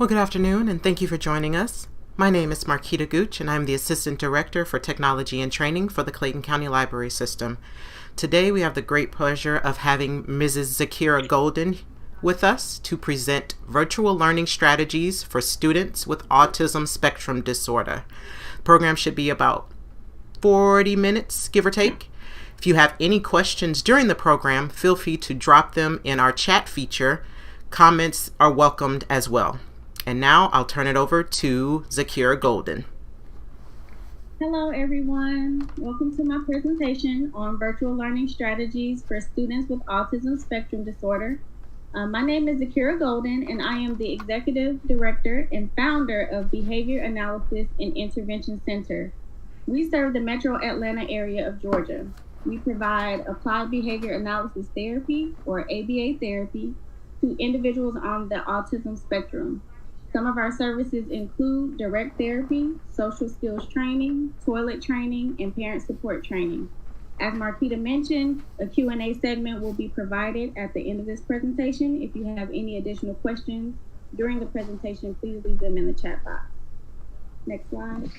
Well, good afternoon, and thank you for joining us. My name is Marquita Gooch, and I'm the Assistant Director for Technology and Training for the Clayton County Library System. Today, we have the great pleasure of having Mrs. Zakira Golden with us to present virtual learning strategies for students with Autism Spectrum Disorder. The program should be about 40 minutes, give or take. If you have any questions during the program, feel free to drop them in our chat feature. Comments are welcomed as well. And now I'll turn it over to Zakira Golden. Hello, everyone. Welcome to my presentation on virtual learning strategies for students with Autism Spectrum Disorder. My name is Zakira Golden, and I am the Executive Director and founder of Behavior Analysis and Intervention Center. We serve the Metro Atlanta area of Georgia. We provide applied behavior analysis therapy, or ABA therapy, to individuals on the autism spectrum. Some of our services include direct therapy, social skills training, toilet training, and parent support training. As Marquita mentioned, a Q&A segment will be provided at the end of this presentation. If you have any additional questions during the presentation, please leave them in the chat box. Next slide.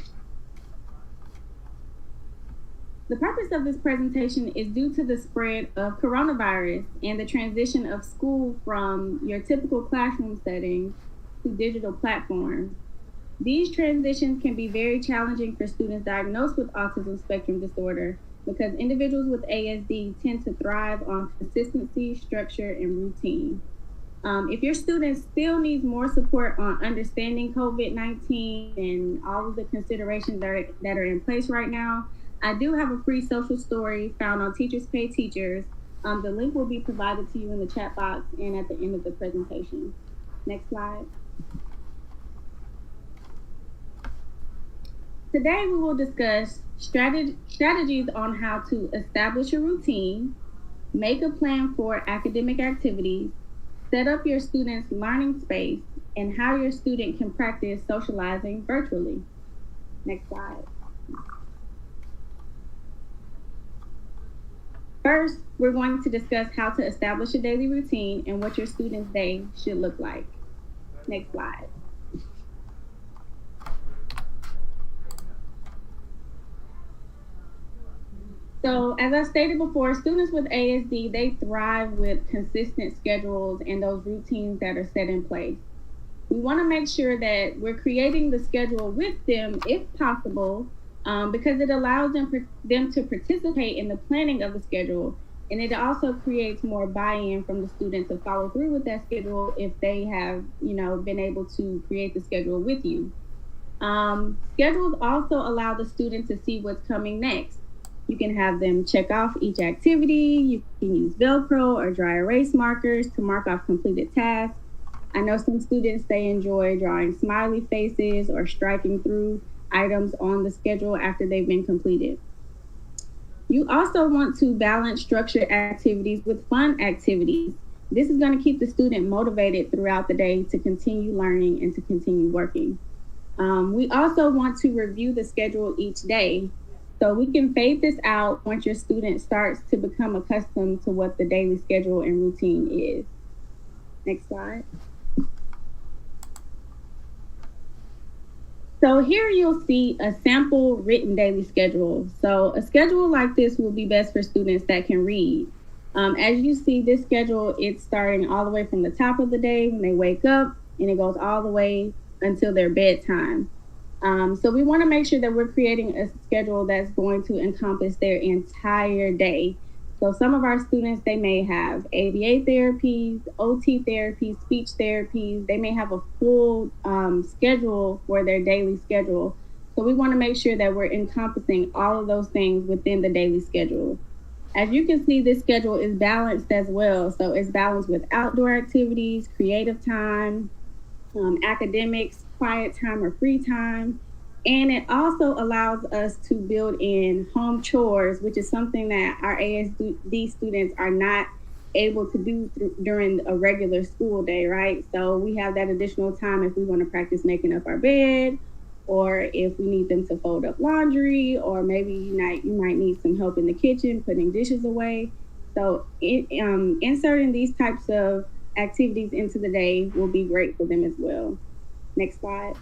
The purpose of this presentation is due to the spread of coronavirus and the transition of school from your typical classroom settings to digital platforms. These transitions can be very challenging for students diagnosed with autism spectrum disorder because individuals with ASD tend to thrive on consistency, structure, and routine. If your student still needs more support on understanding COVID-19 and all of the considerations that are in place right now, I do have a free social story found on Teachers Pay Teachers. The link will be provided to you in the chat box and at the end of the presentation. Next slide. Today we will discuss strategies on how to establish a routine, make a plan for academic activities, set up your student's learning space, and how your student can practice socializing virtually. Next slide. First, we're going to discuss how to establish a daily routine and what your student's day should look like. Next slide. So, as I stated before, students with ASD, they thrive with consistent schedules and those routines that are set in place. We want to make sure that we're creating the schedule with them if possible, because it allows them to participate in the planning of the schedule. And it also creates more buy-in from the student to follow through with that schedule if they have, been able to create the schedule with you. Schedules also allow the student to see what's coming next. You can have them check off each activity. You can use Velcro or dry erase markers to mark off completed tasks. I know some students, they enjoy drawing smiley faces or striking through items on the schedule after they've been completed. You also want to balance structured activities with fun activities. This is going to keep the student motivated throughout the day to continue learning and to continue working. We also want to review the schedule each day. So we can fade this out once your student starts to become accustomed to what the daily schedule and routine is. Next slide. So here you'll see a sample written daily schedule. So a schedule like this will be best for students that can read. As you see, this schedule, it's starting all the way from the top of the day when they wake up, and it goes all the way until their bedtime. So we want to make sure that we're creating a schedule that's going to encompass their entire day. So some of our students, they may have ABA therapies, OT therapies, speech therapies. They may have a full schedule for their daily schedule. So we want to make sure that we're encompassing all of those things within the daily schedule. As you can see, this schedule is balanced as well. So it's balanced with outdoor activities, creative time, academics, quiet time or free time. And it also allows us to build in home chores, which is something that our ASD students are not able to do during a regular school day, right? So we have that additional time if we want to practice making up our bed, or if we need them to fold up laundry, or maybe you might need some help in the kitchen, putting dishes away. So inserting these types of activities into the day will be great for them as well. Next slide.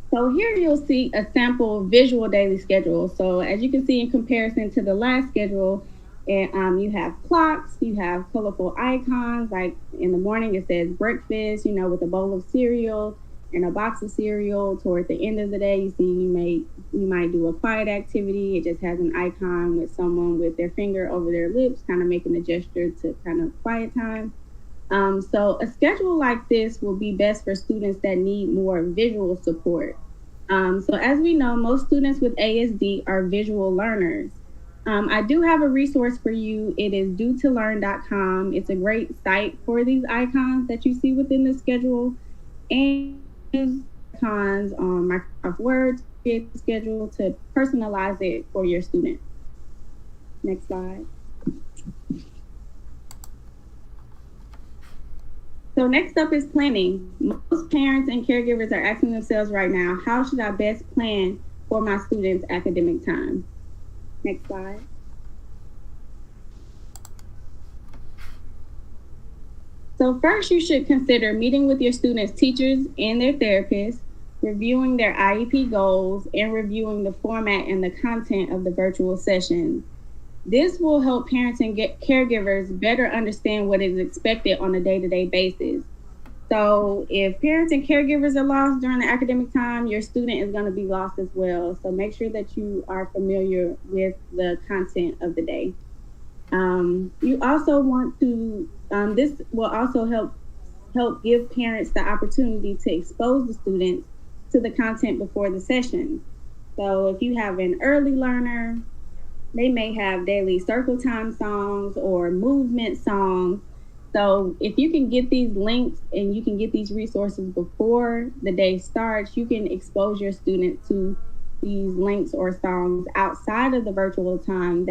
So here you'll see a sample visual daily schedule. So as you can see, in comparison to the last schedule, you have clocks, you have colorful icons, like in the morning it says breakfast, with a bowl of cereal and a box of cereal. Toward the end of the day, you see you might do a quiet activity. It just has an icon with someone with their finger over their lips, kind of making a gesture to kind of quiet time. So a schedule like this will be best for students that need more visual support. So as we know, most students with ASD are visual learners. I do have a resource for you. It is do2learn.com. It's a great site for these icons that you see within the schedule, and use icons on Microsoft Word to create the schedule to personalize it for your student. Next slide. So next up is planning. Most parents and caregivers are asking themselves right now, how should I best plan for my students' academic time? Next slide. So first, you should consider meeting with your students' teachers and their therapists, reviewing their IEP goals, and reviewing the format and the content of the virtual sessions. This will help parents and caregivers better understand what is expected on a day-to-day basis. So if parents and caregivers are lost during the academic time, your student is going to be lost as well. So make sure that you are familiar with the content of the day. You also want to, this will also help give parents the opportunity to expose the students to the content before the session. So if you have an early learner, they may have daily circle time songs or movement songs. So if you can get these links and you can get these resources before the day starts, you can expose your student to these links or songs outside of the virtual time.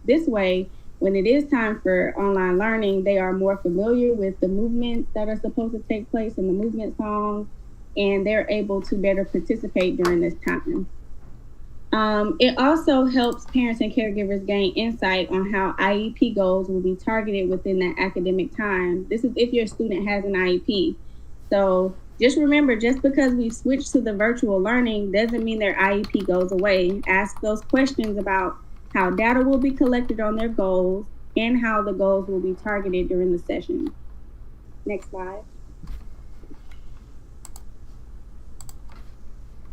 This way, when it is time for online learning, they are more familiar with the movements that are supposed to take place in the movement songs, and they're able to better participate during this time. It also helps parents and caregivers gain insight on how IEP goals will be targeted within that academic time. This is if your student has an IEP. So just remember, just because we switched to the virtual learning doesn't mean their IEP goes away. Ask those questions about how data will be collected on their goals and how the goals will be targeted during the session. Next slide.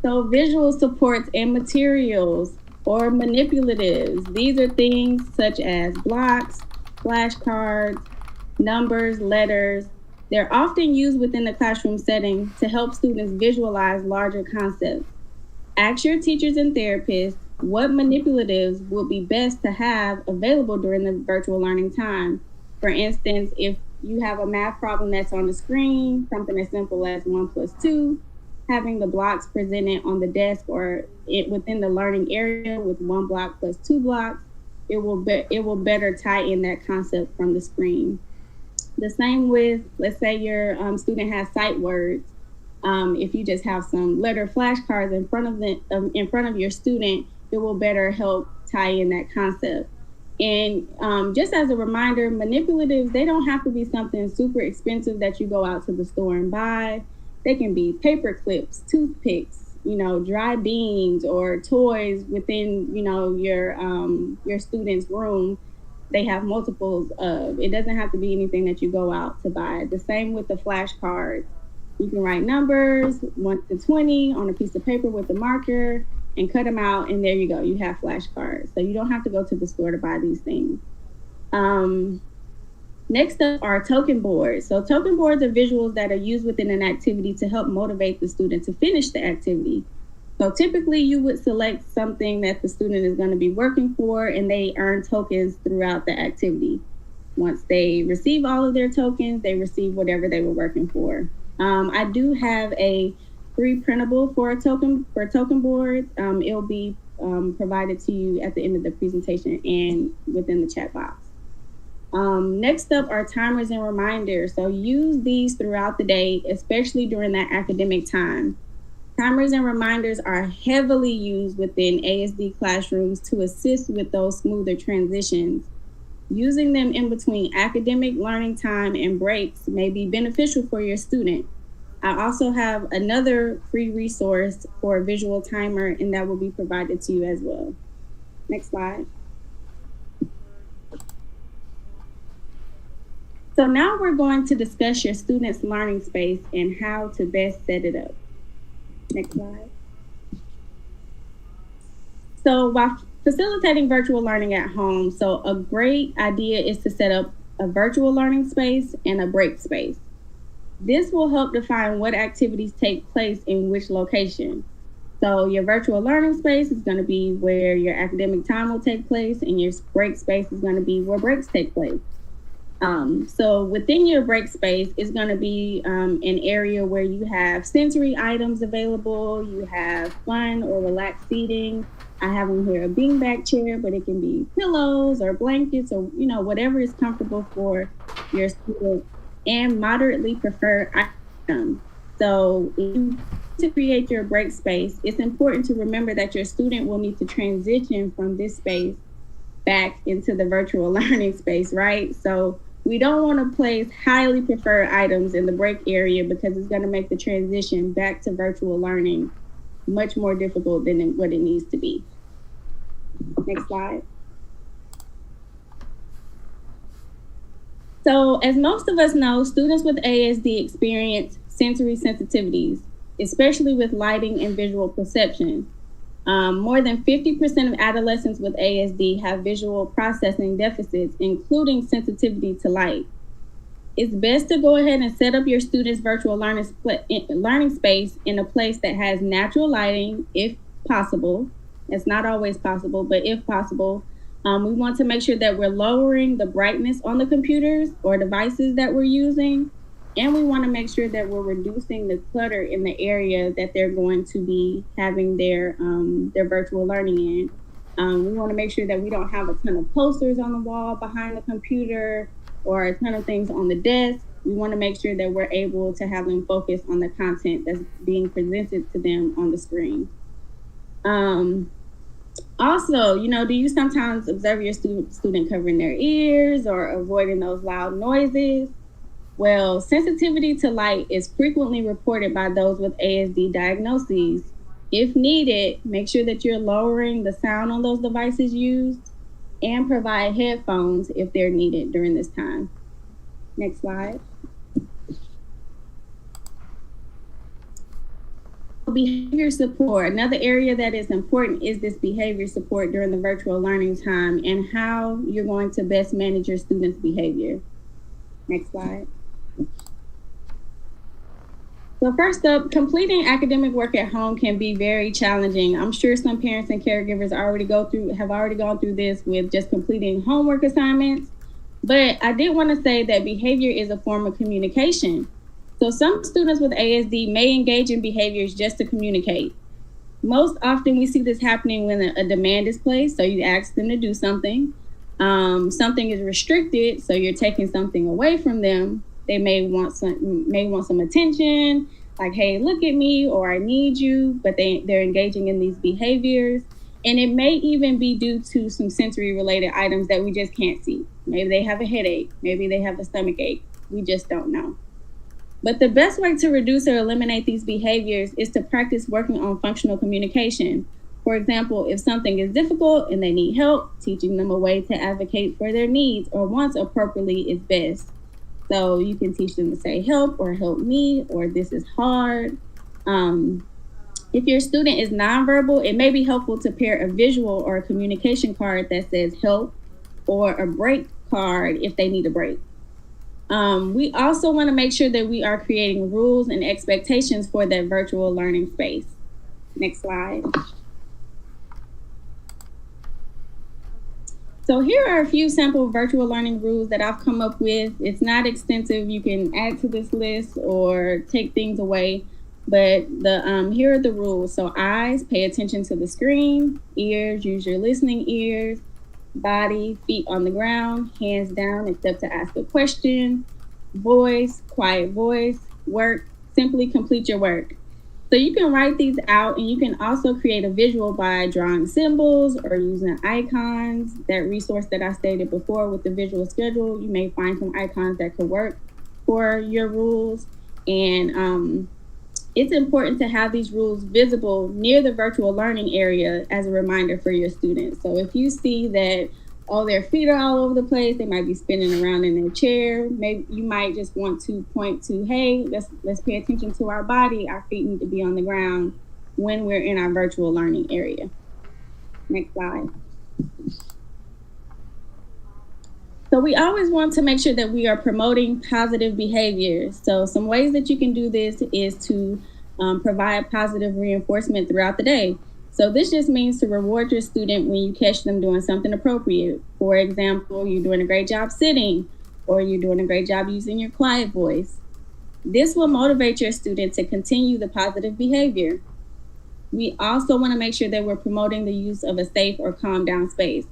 So visual supports and materials or manipulatives. These are things such as blocks, flashcards, numbers, letters. They're often used within the classroom setting to help students visualize larger concepts. Ask your teachers and therapists what manipulatives will be best to have available during the virtual learning time. For instance, if you have a math problem that's on the screen, something as simple as 1 plus 2, having the blocks presented on the desk or within the learning area with 1 block plus 2 blocks, it will better tie in that concept from the screen. The same with, let's say your student has sight words. If you just have some letter flashcards in front of your student, it will better help tie in that concept. And just as a reminder, manipulatives, they don't have to be something super expensive that you go out to the store and buy. They can be paper clips, toothpicks, dry beans, or toys within, your student's room. They have multiples of. It doesn't have to be anything that you go out to buy. The same with the flashcards. You can write numbers 1 to 20 on a piece of paper with a marker and cut them out, and there you go. You have flashcards. So you don't have to go to the store to buy these things. Next up are token boards. So token boards are visuals that are used within an activity to help motivate the student to finish the activity. So typically you would select something that the student is going to be working for, and they earn tokens throughout the activity. Once they receive all of their tokens, they receive whatever they were working for. I do have a free printable for token boards. It'll be provided to you at the end of the presentation and within the chat box. Next up are timers and reminders. So use these throughout the day, especially during that academic time. Timers and reminders are heavily used within ASD classrooms to assist with those smoother transitions. Using them in between academic learning time and breaks may be beneficial for your student. I also have another free resource for a visual timer, and that will be provided to you as well. Next slide. So now we're going to discuss your student's learning space and how to best set it up. Next slide. So while facilitating virtual learning at home, so a great idea is to set up a virtual learning space and a break space. This will help define what activities take place in which location. So your virtual learning space is going to be where your academic time will take place, and your break space is going to be where breaks take place. So within your break space is going to be an area where you have sensory items available, you have fun or relaxed seating. I have on here a beanbag chair, but it can be pillows or blankets or, whatever is comfortable for your student, and moderately preferred items. So to create your break space, it's important to remember that your student will need to transition from this space back into the virtual learning space, right? So we don't want to place highly preferred items in the break area because it's going to make the transition back to virtual learning much more difficult than what it needs to be. Next slide. So as most of us know, students with ASD experience sensory sensitivities, especially with lighting and visual perception. More than 50% of adolescents with ASD have visual processing deficits, including sensitivity to light. It's best to go ahead and set up your students' virtual learning space in a place that has natural lighting, if possible. It's not always possible, but if possible, we want to make sure that we're lowering the brightness on the computers or devices that we're using. And we want to make sure that we're reducing the clutter in the area that they're going to be having their virtual learning in. We want to make sure that we don't have a ton of posters on the wall behind the computer or a ton of things on the desk. We want to make sure that we're able to have them focus on the content that's being presented to them on the screen. Also, do you sometimes observe your student covering their ears or avoiding those loud noises? Well, sensitivity to light is frequently reported by those with ASD diagnoses. If needed, make sure that you're lowering the sound on those devices used and provide headphones if they're needed during this time. Next slide. Behavior support. Another area that is important is this behavior support during the virtual learning time and how you're going to best manage your students' behavior. Next slide. So first up, completing academic work at home can be very challenging. I'm sure some parents and caregivers have already gone through this with just completing homework assignments. But I did want to say that behavior is a form of communication. So some students with ASD may engage in behaviors just to communicate. Most often we see this happening when a demand is placed. So you ask them to do something. Something is restricted, so you're taking something away from them. They may want some attention, like, hey, look at me, or I need you, but they're engaging in these behaviors. And it may even be due to some sensory related items that we just can't see. Maybe they have a headache, maybe they have a stomach ache. We just don't know. But the best way to reduce or eliminate these behaviors is to practice working on functional communication. For example, if something is difficult and they need help, teaching them a way to advocate for their needs or wants appropriately is best. So you can teach them to say help or help me or this is hard. If your student is nonverbal, it may be helpful to pair a visual or a communication card that says help or a break card if they need a break. We also want to make sure that we are creating rules and expectations for that virtual learning space. Next slide. So here are a few sample virtual learning rules that I've come up with. It's not extensive. You can add to this list or take things away. But here are the rules. So eyes, pay attention to the screen. Ears, use your listening ears. Body, feet on the ground. Hands down except to ask a question. Voice, quiet voice. Work, simply complete your work. So you can write these out, and you can also create a visual by drawing symbols or using icons. That resource that I stated before with the visual schedule, you may find some icons that could work for your rules. And it's important to have these rules visible near the virtual learning area as a reminder for your students. So if you see that, their feet are all over the place, they might be spinning around in their chair, maybe you might just want to point to, hey, let's pay attention to our body. Our feet need to be on the ground when we're in our virtual learning area. Next slide. So we always want to make sure that we are promoting positive behaviors. So some ways that you can do this is to provide positive reinforcement throughout the day. So this just means to reward your student when you catch them doing something appropriate. For example, you're doing a great job sitting, or you're doing a great job using your quiet voice. This will motivate your student to continue the positive behavior. We also want to make sure that we're promoting the use of a safe or calm down space.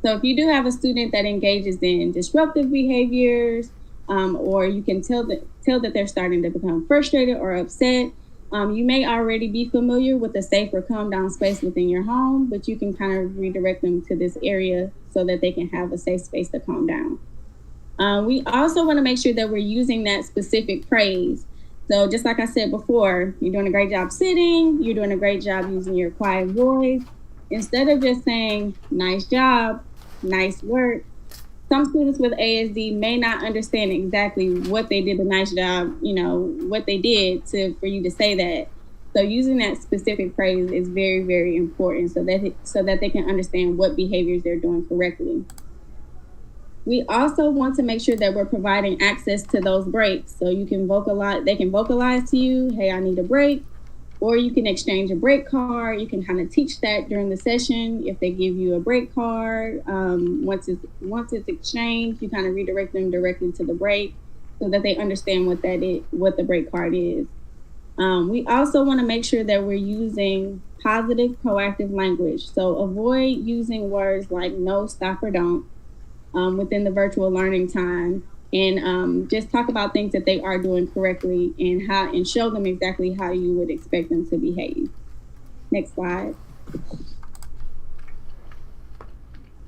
So if you do have a student that engages in disruptive behaviors, or you can tell that they're starting to become frustrated or upset, you may already be familiar with a safe or calm down space within your home, but you can kind of redirect them to this area so that they can have a safe space to calm down. We also want to make sure that we're using that specific praise. So just like I said before, you're doing a great job sitting, you're doing a great job using your quiet voice. Instead of just saying, nice job, nice work, some students with ASD may not understand exactly what they did a nice job, what they did for you to say that. So using that specific praise is very, very important so that they can understand what behaviors they're doing correctly. We also want to make sure that we're providing access to those breaks. So they can vocalize to you, hey, I need a break. Or you can exchange a break card. You can kind of teach that during the session. If they give you a break card, once it's exchanged, you kind of redirect them directly to the break so that they understand what the break card is. We also want to make sure that we're using positive, proactive language. So avoid using words like no, stop, or don't within the virtual learning time. And just talk about things that they are doing correctly and show them exactly how you would expect them to behave. Next slide.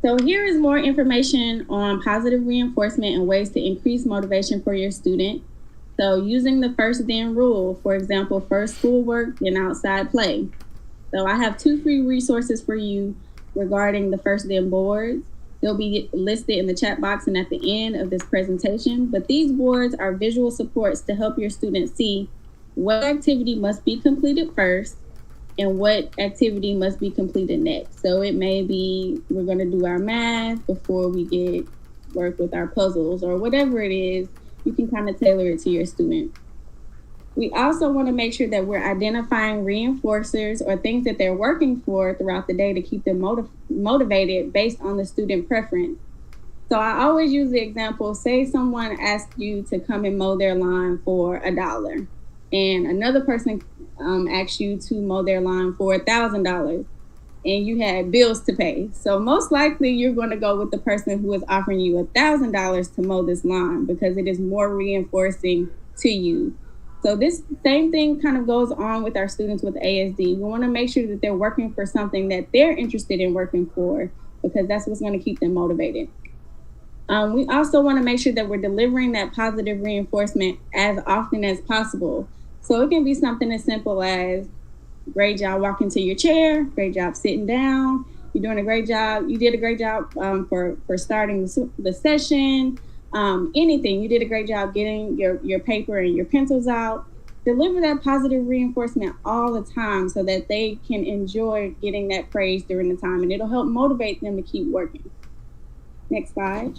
So here is more information on positive reinforcement and ways to increase motivation for your student. So using the first then rule, for example, first schoolwork, then outside play. So I have 2 free resources for you regarding the first then boards. They'll be listed in the chat box and at the end of this presentation. But these boards are visual supports to help your students see what activity must be completed first and what activity must be completed next. So it may be we're going to do our math before we get work with our puzzles or whatever it is. You can kind of tailor it to your student. We also want to make sure that we're identifying reinforcers or things that they're working for throughout the day to keep them motivated based on the student preference. So I always use the example, say someone asked you to come and mow their lawn for $1 and another person asked you to mow their lawn for $1,000 and you had bills to pay. So most likely you're going to go with the person who is offering you $1,000 to mow this lawn because it is more reinforcing to you. So this same thing kind of goes on with our students with ASD. We want to make sure that they're working for something that they're interested in working for because that's what's going to keep them motivated. We also want to make sure that we're delivering that positive reinforcement as often as possible. So it can be something as simple as great job walking to your chair, great job sitting down, you're doing a great job, you did a great job for starting the session, anything, you did a great job getting your paper and your pencils out. Deliver that positive reinforcement all the time so that they can enjoy getting that praise during the time and it'll help motivate them to keep working. Next slide.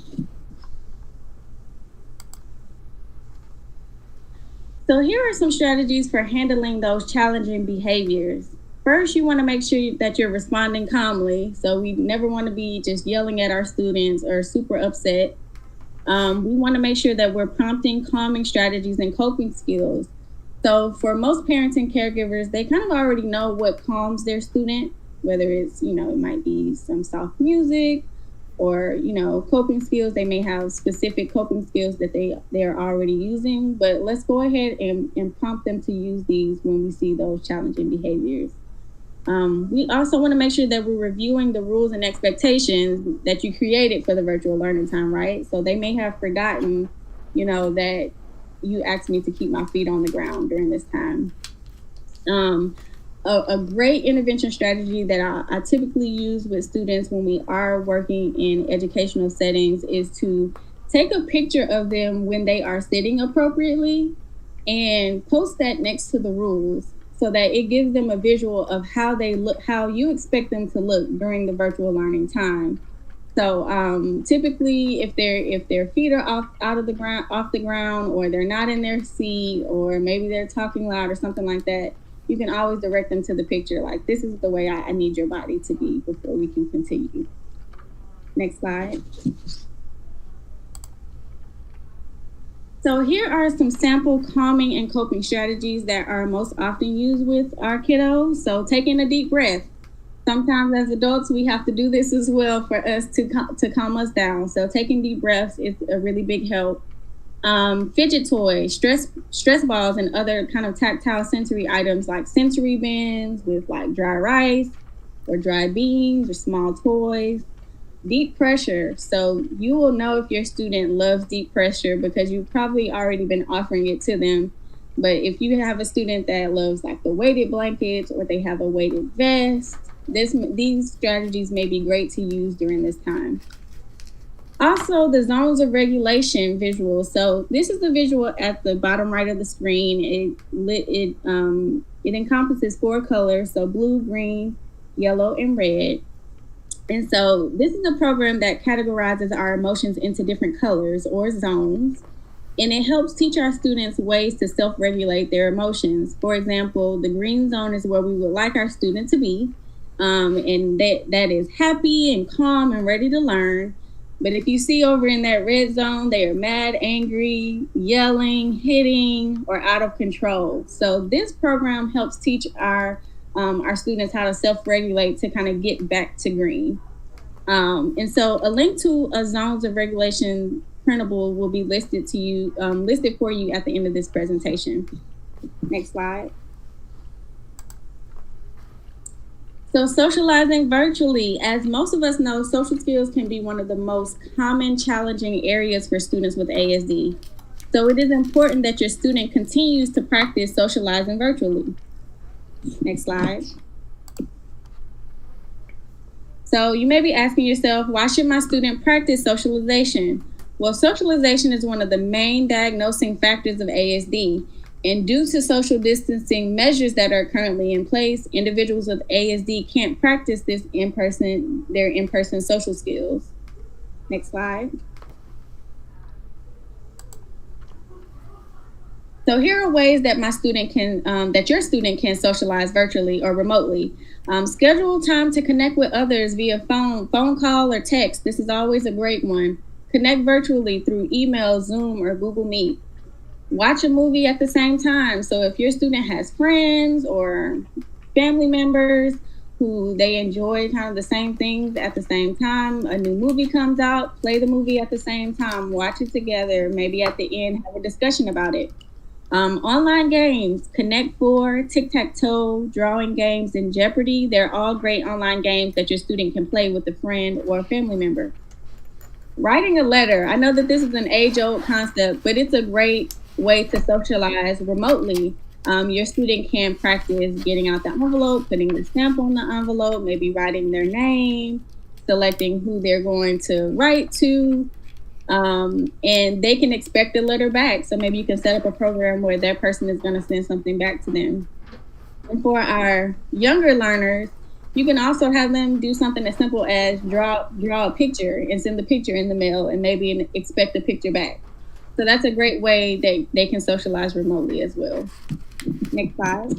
So here are some strategies for handling those challenging behaviors. First, you want to make sure that you're responding calmly. So we never want to be just yelling at our students or super upset. We want to make sure that we're prompting calming strategies and coping skills. So for most parents and caregivers, they kind of already know what calms their student, whether it's, it might be some soft music, or coping skills. They may have specific coping skills that they're already using, but let's go ahead and prompt them to use these when we see those challenging behaviors. We also want to make sure that we're reviewing the rules and expectations that you created for the virtual learning time, right? So they may have forgotten that you asked me to keep my feet on the ground during this time. A great intervention strategy that I typically use with students when we are working in educational settings is to take a picture of them when they are sitting appropriately and post that next to the rules so that it gives them a visual of how they look, how you expect them to look during the virtual learning time. So typically, if their feet are off the ground, or they're not in their seat, or maybe they're talking loud or something like that, you can always direct them to the picture. Like, this is the way I need your body to be before we can continue. Next slide. So here are some sample calming and coping strategies that are most often used with our kiddos. So taking a deep breath. Sometimes as adults, we have to do this as well for us to calm us down. So taking deep breaths is a really big help. Fidget toys, stress balls, and other kind of tactile sensory items like sensory bins with like dry rice or dry beans or small toys. Deep pressure. So you will know if your student loves deep pressure because you've probably already been offering it to them. But if you have a student that loves like the weighted blankets or they have a weighted vest, these strategies may be great to use during this time. Also, the zones of regulation visual. So this is the visual at the bottom right of the screen. It encompasses 4 colors, so blue, green, yellow, and red. And so this is a program that categorizes our emotions into different colors or zones. And it helps teach our students ways to self-regulate their emotions. For example, the green zone is where we would like our student to be. And that is happy and calm and ready to learn. But if you see over in that red zone, they are mad, angry, yelling, hitting, or out of control. So this program helps teach our students how to self-regulate to kind of get back to green. And so a link to a zones of regulation printable will be listed for you at the end of this presentation. Next slide. So socializing virtually, as most of us know, social skills can be one of the most common challenging areas for students with ASD. So it is important that your student continues to practice socializing virtually. Next slide. So you may be asking yourself, why should my student practice socialization? Well, socialization is one of the main diagnosing factors of ASD. And due to social distancing measures that are currently in place, individuals with ASD can't practice their in-person social skills. Next slide. So here are ways that that your student can socialize virtually or remotely. Schedule time to connect with others via phone call, or text. This is always a great one. Connect virtually through email, Zoom, or Google Meet. Watch a movie at the same time. So if your student has friends or family members who they enjoy kind of the same things at the same time, a new movie comes out, play the movie at the same time, watch it together, maybe at the end have a discussion about it. Online games, Connect Four, Tic-Tac-Toe, drawing games, and Jeopardy. They're all great online games that your student can play with a friend or a family member. Writing a letter. I know that this is an age-old concept, but it's a great way to socialize remotely. Your student can practice getting out the envelope, putting the stamp on the envelope, maybe writing their name, selecting who they're going to write to, and they can expect a letter back. So maybe you can set up a program where that person is going to send something back to them. And for our younger learners, you can also have them do something as simple as draw a picture and send the picture in the mail and maybe expect a picture back. So that's a great way that they can socialize remotely as well. Next slide.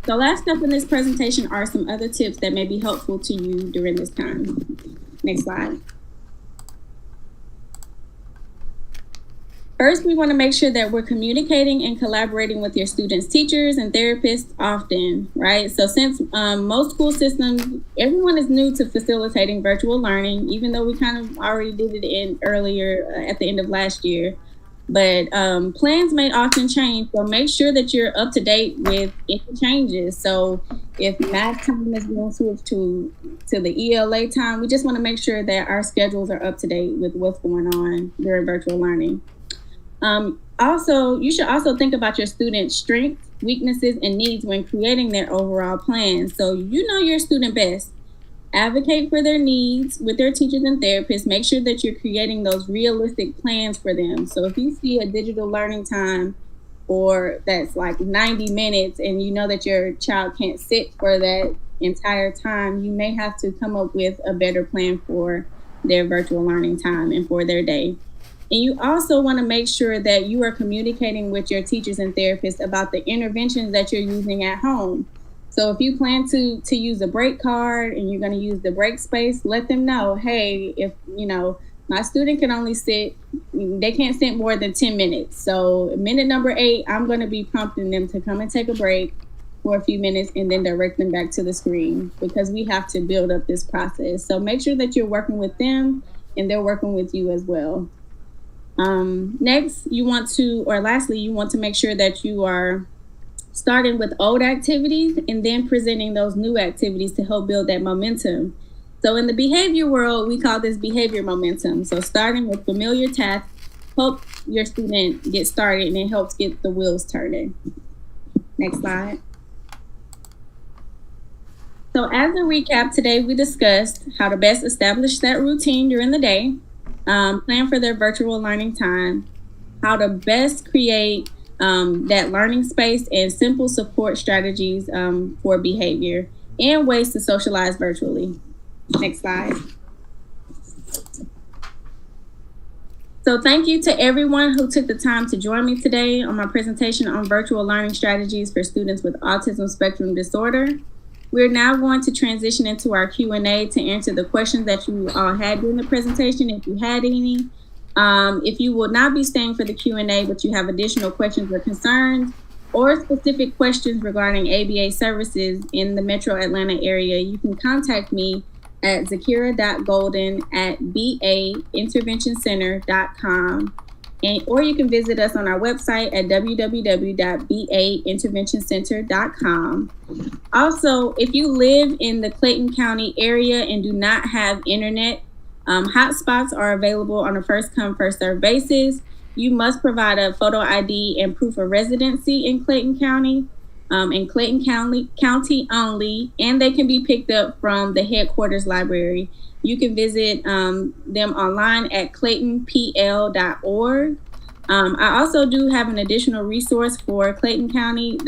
So last up in this presentation are some other tips that may be helpful to you during this time. Next slide. First, we want to make sure that we're communicating and collaborating with your students' teachers and therapists often, right? So since most school systems, everyone is new to facilitating virtual learning, even though we kind of already did it earlier at the end of last year. But plans may often change, so make sure that you're up to date with any changes. So if math time is being switched to the ELA time, we just want to make sure that our schedules are up to date with what's going on during virtual learning. Also, you should also think about your students' strengths, weaknesses, and needs when creating their overall plan. So you know your student best. Advocate for their needs with their teachers and therapists. Make sure that you're creating those realistic plans for them. So if you see a digital learning time or that's like 90 minutes and you know that your child can't sit for that entire time, you may have to come up with a better plan for their virtual learning time and for their day. And you also want to make sure that you are communicating with your teachers and therapists about the interventions that you're using at home. So if you plan to use a break card and you're going to use the break space, let them know, hey, if my student can only they can't sit more than 10 minutes. So minute number 8, I'm going to be prompting them to come and take a break for a few minutes and then direct them back to the screen, because we have to build up this process. So make sure that you're working with them and they're working with you as well. Lastly, you want to make sure that you are starting with old activities and then presenting those new activities to help build that momentum. So in the behavior world, we call this behavior momentum. So starting with familiar tasks helps your student get started and it helps get the wheels turning. Next slide. So as a recap, today we discussed how to best establish that routine during the day, plan for their virtual learning time, how to best create that learning space, and simple support strategies for behavior, and ways to socialize virtually. Next slide. So thank you to everyone who took the time to join me today on my presentation on virtual learning strategies for students with autism spectrum disorder. We're now going to transition into our Q&A to answer the questions that you all had during the presentation, if you had any. If you will not be staying for the Q&A, but you have additional questions or concerns or specific questions regarding ABA services in the Metro Atlanta area, you can contact me at zakira.golden@bainterventioncenter.com. or you can visit us on our website at www.bainterventioncenter.com. Also, if you live in the Clayton County area and do not have internet, hotspots are available on a first-come, first-served basis. You must provide a photo ID and proof of residency in Clayton County, County only, and they can be picked up from the headquarters library. You can visit them online at claytonpl.org. I also do have an additional resource for the Clayton County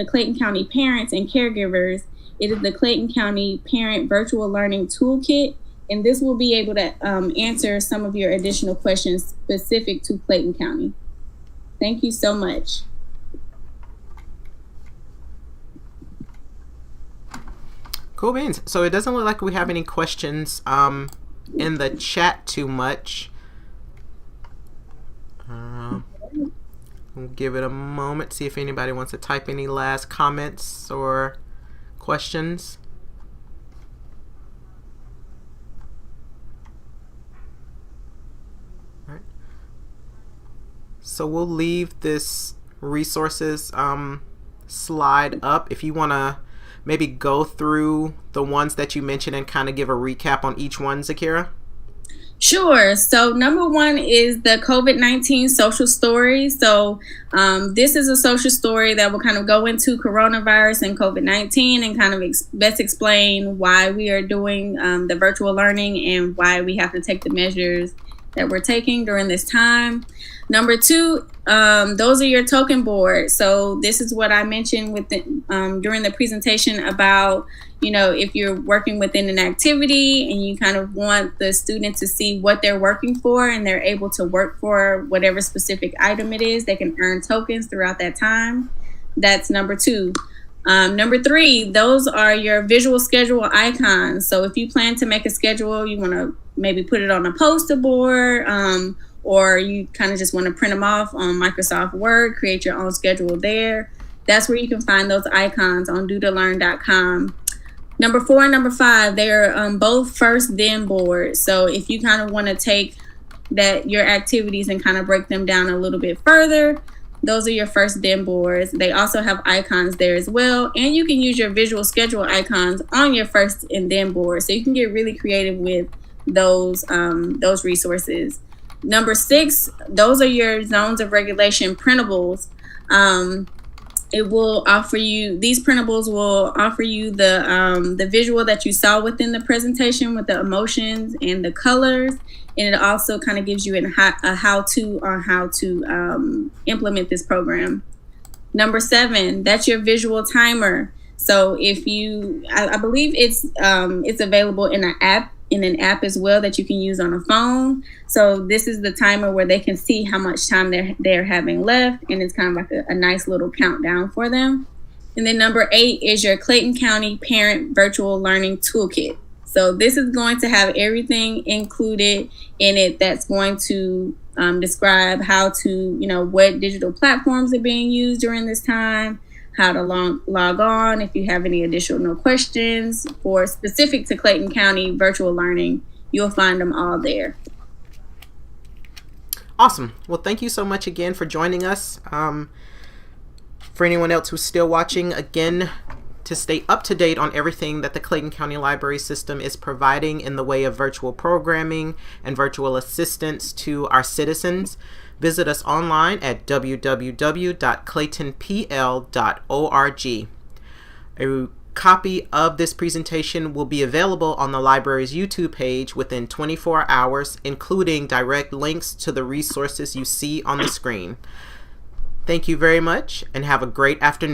parents and caregivers. It is the Clayton County Parent Virtual Learning Toolkit, and this will be able to answer some of your additional questions specific to Clayton County. Thank you so much. Cool beans. So it doesn't look like we have any questions in the chat too much. We'll give it a moment, see if anybody wants to type any last comments or questions. All right. So we'll leave this resources slide up. If you want to maybe go through the ones that you mentioned and kind of give a recap on each one, Zakira? Sure. So number one is the COVID-19 social story. So this is a social story that will kind of go into coronavirus and COVID-19 and kind of best explain why we are doing the virtual learning and why we have to take the measures that we're taking during this time. Number two, those are your token boards. So this is what I mentioned with during the presentation about, if you're working within an activity and you kind of want the student to see what they're working for and they're able to work for whatever specific item it is, they can earn tokens throughout that time. That's number two. Number three, those are your visual schedule icons. So if you plan to make a schedule, you want to maybe put it on a poster board, or you kind of just want to print them off on Microsoft Word, create your own schedule there. That's where you can find those icons on do2learn.com. Number four and number five, they're both first then boards. So if you kind of want to take your activities and kind of break them down a little bit further, those are your first then boards. They also have icons there as well. And you can use your visual schedule icons on your first and then board. So you can get really creative with those resources. Number six, those are your zones of regulation printables. These printables will offer you the visual that you saw within the presentation with the emotions and the colors. And it also kind of gives you a how-to on how to implement this program. Number seven, that's your visual timer. So if I believe it's available in an app as well that you can use on a phone. So this is the timer where they can see how much time they're having left, and it's kind of like a nice little countdown for them. And then number 8 is your Clayton County Parent Virtual Learning Toolkit. So this is going to have everything included in it that's going to describe how to, what digital platforms are being used during this time, how to log on, if you have any additional questions for specific to Clayton County virtual learning, you'll find them all there. Awesome. Well, thank you so much again for joining us. For anyone else who's still watching, again, to stay up to date on everything that the Clayton County Library System is providing in the way of virtual programming and virtual assistance to our citizens, visit us online at www.claytonpl.org. A copy of this presentation will be available on the library's YouTube page within 24 hours, including direct links to the resources you see on the screen. Thank you very much and have a great afternoon.